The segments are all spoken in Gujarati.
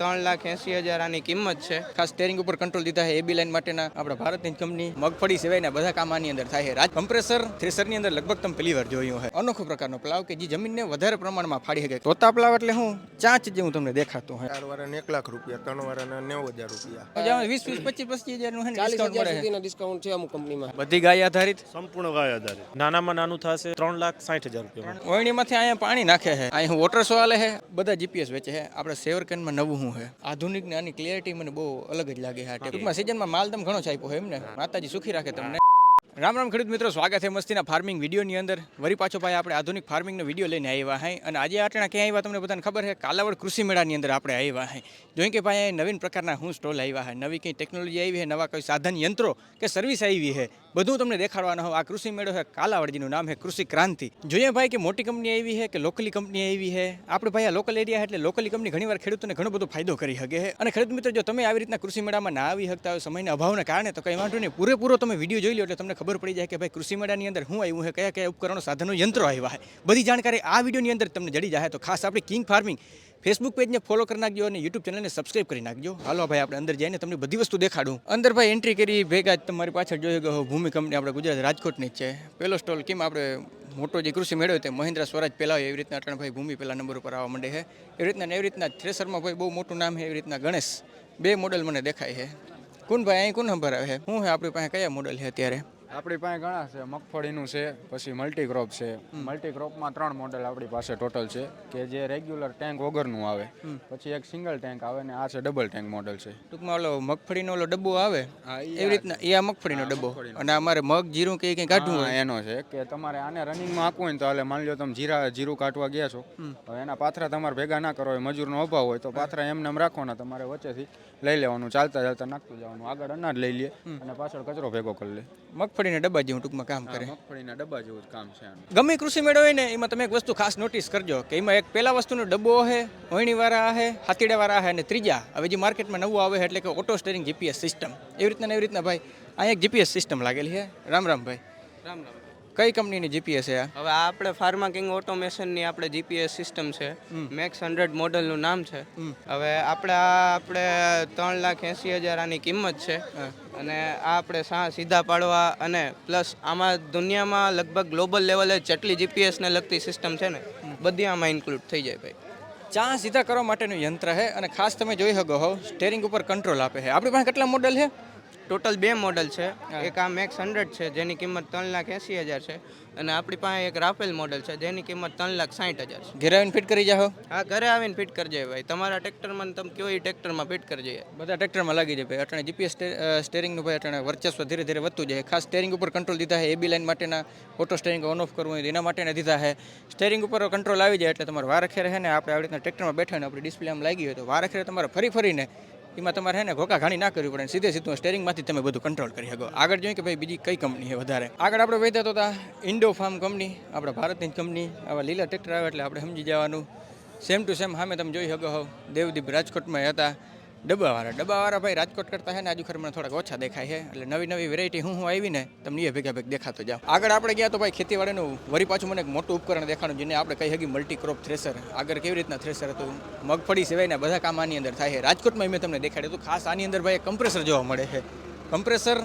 3,80,000 આની કિંમત છે. ખાસ સ્ટેરિંગ ઉપર કંટ્રોલ દીધા છે. એબી લાઈન માટેના આપણા ભારતની કંપની મગફળી સિવાયના બધા કામ આની અંદર થાય છે. રાજ કમ્પ્રેસર થ્રેસરની અંદર લગભગ તમે પહેલી વાર જોયું છે. અનોખો પ્રકારનો પ્લાવ કે જે જમીનને વધારે પ્રમાણમાં ફાડી શકે. તોતા પ્લાવ એટલે હું ચાંચ જેવું તમને દેખાતું હોય. 4 વાળાને 1 લાખ રૂપિયા, 3 વાળાને 90,000 રૂપિયા. 20, 25 હજારનું ડિસ્કાઉન્ટ છે અમુક કંપનીમાં. બધી ગાય આધારિત, સંપૂર્ણ ગાય આધારિત. નાનામાં નાનું થશે 3,60,000 રૂપિયા. ઓયણીમાંથી અહીંયા પાણી નાખે છે. અહીંયા વોટર શો આલે છે. બધા જીપીએસ વેચે છે. આપણે સેવરકેનમાં નવું શું છે આધુનિક ને આની ક્લિયરિટી મને બહુ અલગ જ લાગે છે. ટૂંકમાં સિઝનમાં માલ દમ ઘણો છાપ્યો હોય એમને. માતાજી સુખી રાખે તમને. રામ રામ ખેડૂત મિત્રો, સ્વાગત છે મસ્તીના ફાર્મિંગ વિડીયોની અંદર. વરી પાછો ભાઈ આપણે આધુનિક ફાર્મિંગનો વિડીયો લઈને આવ્યા હૈ. અને આજે આટણા ક્યાં આવ્યા તમને બધાને ખબર છે? કાલાવડ કૃષિ મેળાની અંદર આપણે આવ્યા હૈ. જોઈ કે ભાઈ નવીન પ્રકારના હું સ્ટોલ આવ્યા છે. નવી કંઈ ટેકનોલોજી આવી છે, નવા કોઈ સાધન યંત્રો કે સર્વિસ આવી છે, બધું તમને દેખાડવાના હોય. આ કૃષિ મેળો છે કાલાવડજીનું નામ છે કૃષિ ક્રાંતિ. જોઈએ ભાઈ કે મોટી કંપની આવી છે કે લોકલી કંપની આવી છે. આપણે ભાઈ આ લોકલ એરિયા એટલે લોકલી કંપની ઘણીવાર ખેડૂતોને ઘણો બધો ફાયદો કરી શકે છે. અને ખેડૂત મિત્રો, જો તમે આવી રીતના કૃષિ મેળામાં ના આવી શકતા હોય સમયના અભાવના કારણે, તો કંઈ વાંધો નહીં, પૂરેપૂરો તમે વિડીયો જોઈ લો એટલે તમને ખબર પડી જાય કે ભાઈ કૃષિ મેળાની અંદર શું આવ્યું છે, કયા કયા ઉપકરણો સાધનો યંત્રો આવ્યા છે. બધી જાણકારી આ વિડીયોની અંદર તમને જડી જાય. તો ખાસ આપણે કિંગ ફાર્મિંગ ફેસબુક પેજને ફોલો કરી નાખજો અને યુટ્યુબ ચેનલને સબસ્ક્રાઇબ કરી નાખજો. હાલો ભાઈ આપણે અંદર જઈને તમને બધી વસ્તુ દેખાડું. અંદર ભાઈ એન્ટ્રી કરી ભેગા જ તમારી પાછળ જોઈ ગયો ભૂમિ કંપની આપણે ગુજરાત રાજકોટની જ છે. પહેલો સ્ટોલ કેમ આપણે મોટો જે કૃષિ મેળો તે મહિન્દ્રા સ્વરાજ પહેલા હોય એવી રીતના અટણ ભાઈ ભૂમિ પહેલા નંબર ઉપર આવવા માંડે છે. એવી રીતના થ્રેસરમાં ભાઈ બહુ મોટું નામ છે. એવી રીતના ગણેશ બે મોડલ મને દેખાય છે. કોણ ભાઈ અહીં કોણ નંબર આવે છે? શું છે આપણી પાસે કયા મોડલ છે અત્યારે? આપણી પાસે ઘણા છે. મગફળીનું છે, પછી મલ્ટીક્રોપ છે. મલ્ટીક્રોપમાં 3 મોડેલ આપણી પાસે ટોટલ છે કે જે રેગ્યુલર ટેન્ક વગરનું આવે, પછી એક સિંગલ ટેન્ક આવે ને આ છે ડબલ ટેન્ક મોડેલ છે. ટૂંકમાં ઓલો મગફળીનો ઓલો ડબ્બો આવે એવી રીતના એ આ મગફળીનો ડબ્બો. અને અમારે મગ જીરું કે કંઈ કાઢવું હોય એનો છે કે તમારે આને રનિંગમાં આખવું હોય ને તો હાલે. માની લો તમે જીરું કાઢવા ગયા છો, હવે એના પાથરા તમારે ભેગા ના કરો હોય, મજૂરનો અભાવ હોય તો પાથરા એમને રાખવાના, તમારે વચ્ચેથી લઈ લેવાનું, ચાલતા ચાલતા નાખતું જવાનું. આગળ અનાજ લઈ લે અને પાછળ કચરો ભેગો કરી લે. મગફળીના ડબ્બા જેવું ટૂંકમાં કામ કરે. મગફળીના ડબ્બા જેવું જ કામ છે. ગમે કૃષિ મેળો હોય ને એમાં તમે એક વસ્તુ ખાસ નોટિસ કરજો કે એમાં એક પહેલા વસ્તુનો ડબ્બો છે, હોયણીવાળા છે, હાથીડાવાળા છે, અને ત્રીજા હવે જે માર્કેટમાં નવું આવે છે એટલે કે ઓટો સ્ટેરિંગ જીપીએસ સિસ્ટમ. એવી રીતના ભાઈ અહીંયા એક જીપીએસ સિસ્ટમ લાગેલી છે. રામ રામ ભાઈ. રામ રામ. કઈ કંપનીની જીપીએસ છે આ? હવે આ આપણે ફાર્મા કિંગ ઓટોમેશનની આપણે જીપીએસ સિસ્ટમ છે. મેક્સ 100 મોડલનું નામ છે. હવે આપણે 3,80,000 આની કિંમત છે. અને આ આપણે સીધા પાડવા અને પ્લસ આમાં દુનિયામાં લગભગ ગ્લોબલ લેવલે જેટલી જીપીએસને લગતી સિસ્ટમ છે ને બધી આમાં ઇન્ક્લુડ થઈ જાય ભાઈ. ચા સીધા કરવા માટેનું યંત્ર છે. અને ખાસ તમે જોઈ શકો હો સ્ટેરિંગ ઉપર કંટ્રોલ આપે છે. આપણી પાસે કેટલા મોડલ છે? ટોટલ 2 મોડલ છે. એક આ મેક્સ 100 છે જેની કિંમત 3,80,000 છે, અને આપણી પાસે એક રાફેલ મોડલ છે જેની કિંમત 3,60,000 છે. ઘરે આવીને ફિટ કરી જાઓ? હા, ઘરે આવીને ફિટ કરી જાય ભાઈ. તમારા ટ્રેક્ટરમાં તમે કયો એ ટ્રેક્ટરમાં ફિટ કરી જાય. બધા ટ્રેક્ટરમાં લાગી જાય ભાઈ. અટણે જીપીએસ સ્ટેરિંગનું ભાઈ અટણે વર્ચસ્વ ધીરે ધીરે વધતું જાય. ખાસ સ્ટેરિંગ ઉપર કંટ્રોલ દીધા છે. એબી લાઈન માટેના ઓટો સ્ટેરિંગ ઓન ઓફ કરવું હોય એના માટેના દીધા છે. સ્ટેરિંગ ઉપર કંટ્રોલ આવી જાય એટલે તમારે વારખેર છે ને આપણે આવી રીતના ટ્રેક્ટરમાં બેઠા ને આપણી ડિસ્પ્લે આમ લાગી હોય તો વારખેર તમારે ફરીને એમાં તમારે છે ને ઘોકા ઘાણી ના કરવી પડે. સીધું સ્ટેરિંગમાંથી તમે બધું કંટ્રોલ કરી શકો. આગળ જોઈએ કે ભાઈ બીજી કઈ કંપની છે વધારે. આગળ આપણે વહેતા તો ઇન્ડો ફાર્મ કંપની, આપણા ભારતની જ કંપની. આવા લીલા ટ્રેક્ટર આવે એટલે આપણે સમજી જવાનું. સેમ ટુ સેમ સામે તમે જોઈ શકો હો દેવદીપ રાજકોટમાં હતા. ડબ્બાવાળા ભાઈ રાજકોટ કરતા છે ને આજુ ખરમાં થોડાક ઓછા દેખાય છે. એટલે નવી વેરાયટી હું આવી ને તમને એ ભેગા દેખાતો જાવ. આગળ આપણે ગયા તો ભાઈ ખેતીવાડીનું વરી પાછું મને એક મોટું ઉપકરણ દેખાણું જેને આપણે કહી શકીએ મલ્ટીક્રોપ થ્રેસર. આગળ કેવી રીતના થ્રેસર હતું, મગફળી સિવાયના બધા કામ આની અંદર થાય છે. રાજકોટમાં મેં તમને દેખાડ્યું હતું. ખાસ આની અંદર ભાઈ કમ્પ્રેસર જોવા મળે છે. કમ્પ્રેસર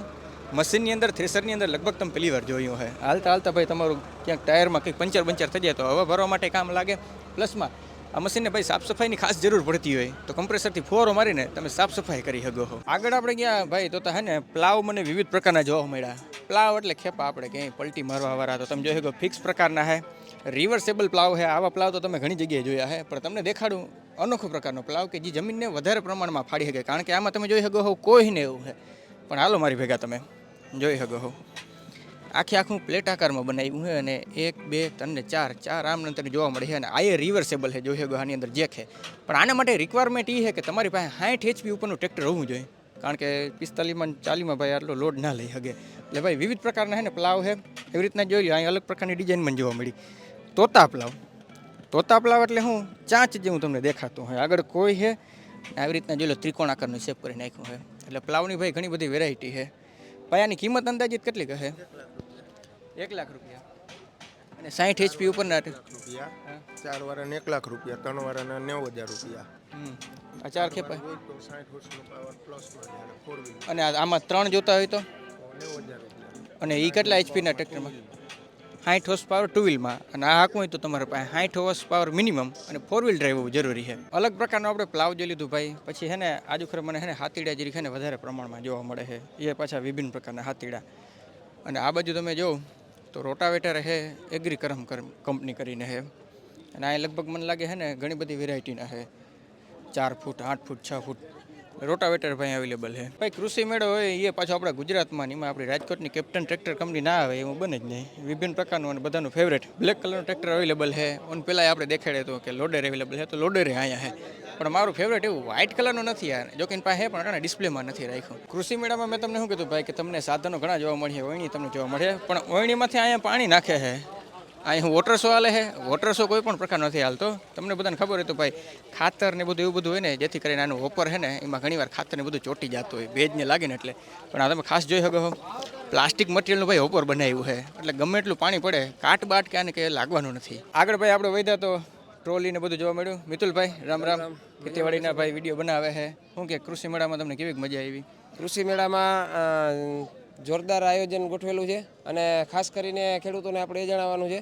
મશીનની અંદર, થ્રેસરની અંદર લગભગ તમે પહેલી વાર જોયું છે. હાલતા ભાઈ તમારું ક્યાંક ટાયરમાં કંઈક પંચર થઈ જાય તો હવે ભરવા માટે કામ લાગે. પ્લસમાં આ મશીનને ભાઈ સાફ સફાઈની ખાસ જરૂર પડતી હોય તો કમ્પ્રેસરથી ફોરો મારીને તમે સાફ સફાઈ કરી શકો. આગળ આપણે ગયા ભાઈ તો હે ને પ્લાવ મને વિવિધ પ્રકારના જોવા મળ્યા. પ્લાવ એટલે ખેપા આપણે ક્યાંય પલટી મારવાવાળા તો તમે જોઈ શકો ફિક્સ પ્રકારના છે. રિવર્સેબલ પ્લાવ છે. આવા પ્લાવ તો તમે ઘણી જગ્યાએ જોયા છે, પણ તમને દેખાડું અનોખો પ્રકારનો પ્લાવ કે જે જમીનને વધારે પ્રમાણમાં ફાડી શકે. કારણ કે આમાં તમે જોઈ શકો હો કોઈને એવું છે, પણ હાલો મારી ભેગા તમે જોઈ શકો હો આખું પ્લેટ આકારમાં બનાવ્યું છે. અને 1, 2, 3 ને 4 આમ નંતર જોવા મળે છે. અને આ એ રિવર્સેબલ છે. જોઈ શકો આની અંદર જેક છે. પણ આના માટે રિક્વાયરમેન્ટ એ છે કે તમારી પાસે 60 HP ઉપરનું ટ્રેક્ટર હોવું જોઈએ. કારણ કે 45 40 ભાઈ આટલો લોડ ના લઈ શકે. એટલે ભાઈ વિવિધ પ્રકારના છે ને પ્લાવ છે. એવી રીતના જોઈ અહીં અલગ પ્રકારની ડિઝાઇન મને જોવા મળી. તોતા પ્લાવ એટલે હું ચાંચ જેવું તમને દેખાતું હોય. આગળ કોઈ છે આવી રીતના જોઈ લો ત્રિકોણ આકારનું શેપ કરી નાખ્યું છે. એટલે પ્લાવની ભાઈ ઘણી બધી વેરાયટી છે. ભાઈ આની કિંમત અંદાજિત કેટલી કહે? 1 લાખ રૂપિયા. અને 60 HP ઉપરના રૂપિયા. 4 વાળાને 1 લાખ રૂપિયા, 3 વાળાને 90,000 રૂપિયા. આ 4 ખેપાય હોય તો 60 હોર્સનો પાવર પ્લસમાં છે અને 4 વ્હીલ અને આમાં 3 જોતા હોય તો 90,000 રૂપિયા. અને એ કેટલા એચપીના ટ્રેક્ટરમાં 60 હોર્સ પાવર ટુ વ્હીલમાં અને આ હાંકવું હોય તો તમારે પાસે 60 હોર્સ પાવર મિનિમમ અને 4 વ્હીલ ડ્રાઈવ હોવું જરૂરી છે. અલગ પ્રકારનો આપણે પ્લાવ જોઈ લીધું ભાઈ. પછી છે ને આજુખરે મને છે ને હાથીડા જરીક છે ને વધારે પ્રમાણમાં જોવા મળે છે. એ પાછા વિભિન્ન પ્રકારના હાથીડા. અને આ બાજુ તમે જો તો રોટાવેટર છે એગ્રીકરમ કંપની કરીને છે. અને આ લગભગ મને લાગે છે ને ઘણી બધી વેરાયટીના છે. 4 ફૂટ 8 ફૂટ 6 ફૂટ રોટાવેટર ભાઈ અવેલેબલ છે. ભાઈ કૃષિ મેળો હોય એ પાછો આપણા ગુજરાતમાં એમાં આપણી રાજકોટની કેપ્ટન ટ્રેક્ટર કંપની ના આવે એવું બને જ નહીં. વિભિન્ન પ્રકારનું અને બધાનું ફેવરેટ બ્લેક કલરનું ટ્રેક્ટર અવેલેબલ છે. અને પહેલાં આપણે દેખાડે તો કે લોડર અવેલેબલ છે તો લોડર અહીંયા છે. પણ મારું ફેવરેટ એવું વ્હાઇટ કલરનું નથી યાર. જો કે પાસે પણ ડિસ્પ્લેમાં નથી રાખ્યું. કૃષિ મેળામાં મેં તમને શું કીધું ભાઈ કે તમને સાધનો ઘણા જોવા મળે ઓયણી તમને જોવા મળે પણ ઓયણીમાંથી અહીંયા પાણી નાખે છે. અહીં વોટર શો હાલે છે. વોટર શો કોઈ પણ પ્રકાર નથી હાલતો. તમને બધાને ખબર હોય તો ભાઈ ખાતર ને બધું એવું બધું હોય ને જેથી કરીને આનું હોપર છે ને એમાં ઘણીવાર ખાતર ને બધું ચોટી જતું હોય ભેજને લાગે ને એટલે. પણ આ તમે ખાસ જોઈ શકો છો પ્લાસ્ટિક મટીરિયલનું ભાઈ હોપર બનાવ્યું છે એટલે ગમે એટલું પાણી પડે કાટ બાટ કે આને કે લાગવાનું નથી. આગળ ભાઈ આપણે વૈધા તો ટ્રોલી ને બધું જોવા મળ્યું. મિતુલભાઈ રામ રામ. ખેતીવાડીના ભાઈ વિડીયો બનાવે છે. શું કે કૃષિ મેળામાં તમને કેવી મજા આવી? કૃષિ મેળામાં જોરદાર આયોજન ગોઠવેલું છે અને ખાસ કરીને ખેડૂતોને આપણે એ જણાવવાનું છે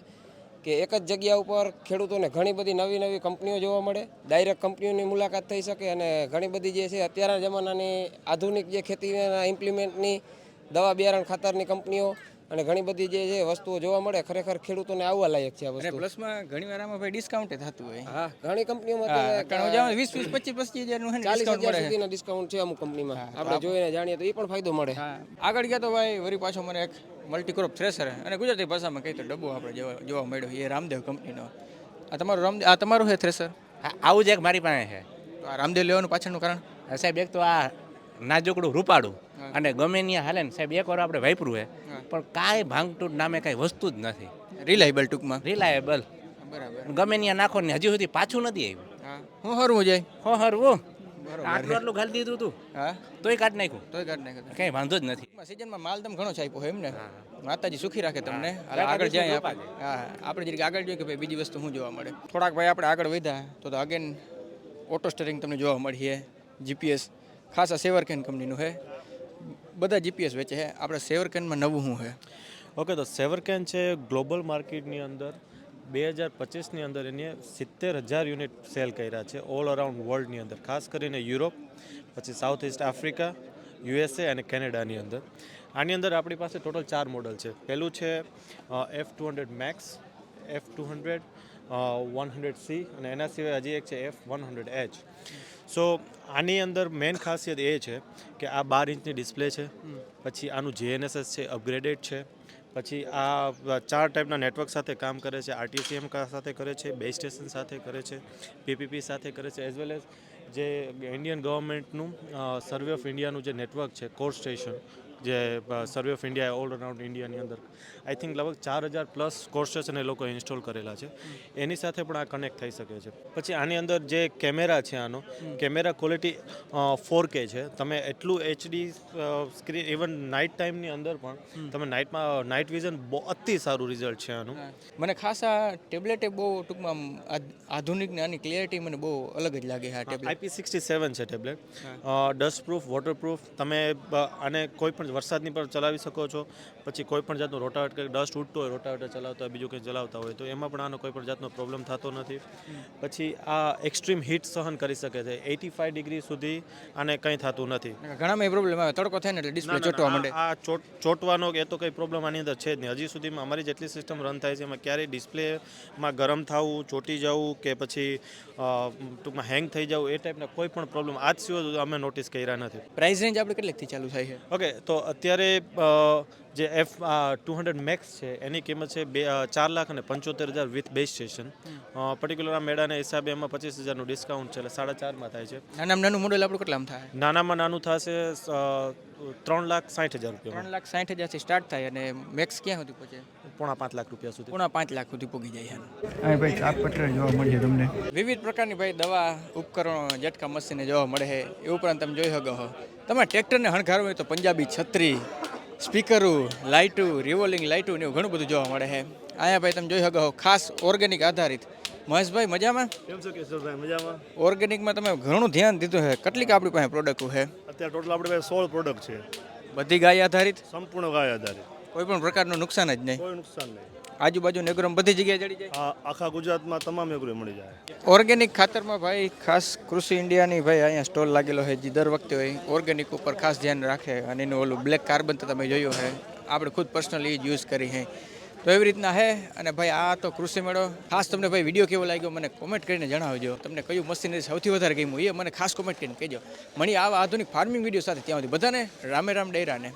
કે એક જ જગ્યા ઉપર ખેડૂતોને ઘણી બધી નવી નવી કંપનીઓ જોવા મળે. ડાયરેક્ટ કંપનીઓની મુલાકાત થઈ શકે અને ઘણી બધી જે છે અત્યારના જમાનાની આધુનિક જે ખેતીના ઇમ્પ્લિમેન્ટની દવા બિયારણ ખાતરની કંપનીઓ અને ઘણી બધી જે છે વસ્તુઓ જોવા મળે. ખરેખર ખેડૂતોને આવવા લાયક છે આ અને વસ્તુ. પ્લસમાં ઘણીવાર આમાં ભાઈ ડિસ્કાઉન્ટ થતું હોય. હા ઘણી કંપનીઓમાં 20 25 હજારનું છે ને 40,000 સુધીના ડિસ્કાઉન્ટ છે અમુક કંપનીમાં. આપણે જોઈને જાણીએ તો એ પણ ફાયદો મળે. હા આગળ ગયા તો ભાઈ વળી પાછો મને એક મલ્ટીક્રોપ થ્રેસર અને ગુજરાતી ભાષામાં કહી તો ડબ્બો આપણે જોવા મળ્યો એ રામદેવ કંપનીનો. આ તમારું છે થ્રેસર? હા, આવું જ એક મારી પાસે છે. તો આ રામદેવ લેવાનું પાછળનું કારણ? સાહેબ એક તો આ નાજુકડું રૂપાડું અને ગમે ત્યાં હાલે ને સાહેબ એકવાર આપણે વાપર્યું છે પણ કાંઈ ભાંગતૂટ નામે કાંઈ વસ્તુ જ નથી. રિલાયબલ ટૂંકમાં. રિલાયેબલ બરાબર. ગમે ત્યાં નાખો ને હજી સુધી પાછું નથી આવ્યું. હા હું હરવું જાય. હો હરવું બરોબર. આટલું ગાલી દીધું તું હા તોય કાઢ નાખ્યું. તોય કાઢ નાખ્યો. કંઈ વાંધો જ નથી. સિઝનમાં માલ તમે ઘણો છાપ્યો હોય એમ ને. માતાજી સુખી રાખે તમને. આગળ જાય આપણે. હા આપણે જરીક આગળ જોઈએ કે ભાઈ બીજી વસ્તુ શું જોવા મળે. થોડાક ભાઈ આપણે આગળ વધ્યા તો અગેન ઓટો સ્ટીયરિંગ તમને જોવા મળીએ. જીપીએસ ખાસ આ સેવરકેન કંપનીનું છે. બધા જીપીએસ વેચે છે. આપણે સેવરકેનમાં નવું શું છે? ઓકે તો સેવરકેન છે ગ્લોબલ માર્કેટની અંદર 2025ની અંદર એને 70,000 યુનિટ સેલ કર્યા છે ઓલ અરાઉન્ડ વર્લ્ડની અંદર, ખાસ કરીને યુરોપ, પછી સાઉથ ઇસ્ટ આફ્રિકા, યુએસએ અને કેનેડાની અંદર. આની અંદર આપણી પાસે ટોટલ 4 મોડલ છે. પહેલું છે F200 મેક્સ, F200 100C અને એના સિવાય હજી એક છે F100H. સો આની અંદર મેઇન ખાસિયત એ છે કે આ 12 ઇંચની ડિસ્પ્લે છે, પછી આનું GNSS છે અપગ્રેડેડ છે, પછી આ 4 ટાઈપના નેટવર્ક સાથે કામ કરે છે. RTCM સાથે કરે છે, બેઝ સ્ટેશન સાથે કરે છે, PPP સાથે કરે છે, એઝ વેલ એઝ જે ઇન્ડિયન ગવર્મેન્ટનું સર્વે ઓફ ઇન્ડિયાનું જે નેટવર્ક છે કોર સ્ટેશન, જે survey of India all around ઇન્ડિયાની અંદર આઈ થિંક લગભગ 4,000 પ્લસ કોર સ્ટેશન એ લોકો ઇન્સ્ટોલ કરેલા છે. એની સાથે પણ આ કનેક્ટ થઈ શકે છે. પછી આની અંદર જે કેમેરા છે, આનો કેમેરા ક્વોલિટી 4K છે. તમે એટલું HD સ્ક્રીન ઇવન નાઇટ ટાઈમની અંદર પણ તમે નાઇટ વિઝન બહુ અતિ સારું રિઝલ્ટ છે આનું. મને ખાસ આ ટેબ્લેટ બહુ ટૂંકમાં આધુનિક ને આની ક્લિયરિટી મને બહુ અલગ જ લાગે. આ ટેબ્લેટ IP67 છે tablet. Dust proof, water proof. તમે આને કોઈ પણ વરસાદની પર ચલાવી શકો છો. પછી કોઈ પણ જાતનો રોટાવેટર કે ડસ્ટ ઉડતો હોય, રોટાવેટર ચલાવતા હોય, બીજું કંઈ ચલાવતા હોય તો એમાં પણ આનો કોઈ પણ જાતનો પ્રોબ્લેમ થતો નથી. પછી આ એક્સ્ટ્રીમ હીટ સહન કરી શકે છે. 85 ડિગ્રી સુધી આને કંઈ થતું નથી. ઘણામાં પ્રોબ્લેમ આવે, તડકો થાય ને એટલે ડિસ્પ્લે ચોટવા માંડે. આ ચોટવાનો એ તો કંઈ પ્રોબ્લેમ આની અંદર છે જ નહીં. હજી સુધીમાં અમારી જેટલી સિસ્ટમ રન થાય છે એમાં ક્યારેય ડિસ્પ્લેમાં ગરમ થવું, ચોટી જવું કે પછી ટૂંકમાં હેંગ થઈ જવું એ ટાઈપના કોઈ પણ પ્રોબ્લેમ આજ સુધી અમે નોટિસ કર્યા નથી. પ્રાઇસ રેન્જ આપણે કેટલીકથી ચાલુ થાય છે? ઓકે તો અત્યારે જે F200 મેક્સ છે એની કિંમત છે 4,75,000 વિથ બેઝ સ્ટેશન. પર્ટિક્યુલર આ મેળાના હિસાબે એમાં 25,000નું ડિસ્કાઉન્ટ છે એટલે 4.5 થાય છે. નાનું મોડેલ આપણું કેટલામાં થાય? નાનામાં નાનું થશે 3,60,000 રૂપિયા. 3,60,000થી સ્ટાર્ટ થાય અને મેક્સ ક્યાં સુધી પહોંચે? 4.5 લાખ રૂપિયા સુધી. 5 લાખ સુધી પહોંચી જાય. હા ભાઈ ચાક પટરા જોવા મળે તમને. વિવિધ પ્રકારની ભાઈ દવા, ઉપકરણો, ઝટકા મશીને જોવા મળે છે. એ ઉપરાંત તમે જોઈ શકો છો તમે ટ્રેક્ટરને હણગારવું હોય તો પંજાબી છત્રી, સ્પીકરો, લાઇટો, રિવોલ્વિંગ લાઇટો ને એવું ઘણું બધું જોવા મળે છે. અહીંયા ભાઈ તમે જોઈ શકો ખાસ ઓર્ગેનિક આધારિત મહેશભાઈ મજામાં? કેમ છો કેશવભાઈ મજામાં? ઓર્ગેનિકમાં તમે ઘણું ધ્યાન દીધું છે. કેટલીક આપણી પાસે પ્રોડક્ટો છે? અત્યારે ટોટલ આપણી પાસે 16 પ્રોડક્ટ છે, બધી ગાય આધારિત, સંપૂર્ણ ગાય આધારિત, કોઈ પણ પ્રકારનું નુકસાન જ નહીં. કોઈ નુકસાન નહીં. આજુબાજુ એગ્રોમાં બધી જગ્યાએ જડી જાય. આ આખા ગુજરાતમાં તમામ એગ્રો મળી જાય. ઓર્ગેનિક ખાતરમાં ભાઈ ખાસ કૃષિ ઇન્ડિયાની ભાઈ અહીંયા સ્ટોલ લાગેલો છે, જે દર વખતે હોય ઓર્ગેનિક ઉપર ખાસ ધ્યાન રાખે. અને એનું ઓલું બ્લેક કાર્બન તો તમે જોયું છે, આપણે ખુદ પર્સનલી યુઝ કરી છે. તો એવી રીતના છે. અને ભાઈ આ તો કૃષિ મેળો ખાસ તમને ભાઈ વિડીયો કેવો લાગ્યો મને કોમેન્ટ કરીને જણાવજો. તમને કયું મશીનરી સૌથી વધારે ગમ્યું એ મને ખાસ કોમેન્ટ કરીને કહેજો. મળી આવા આધુનિક ફાર્મિંગ વિડીયો સાથે ત્યાં સુધી બધાને રામે રામ ડેરાને.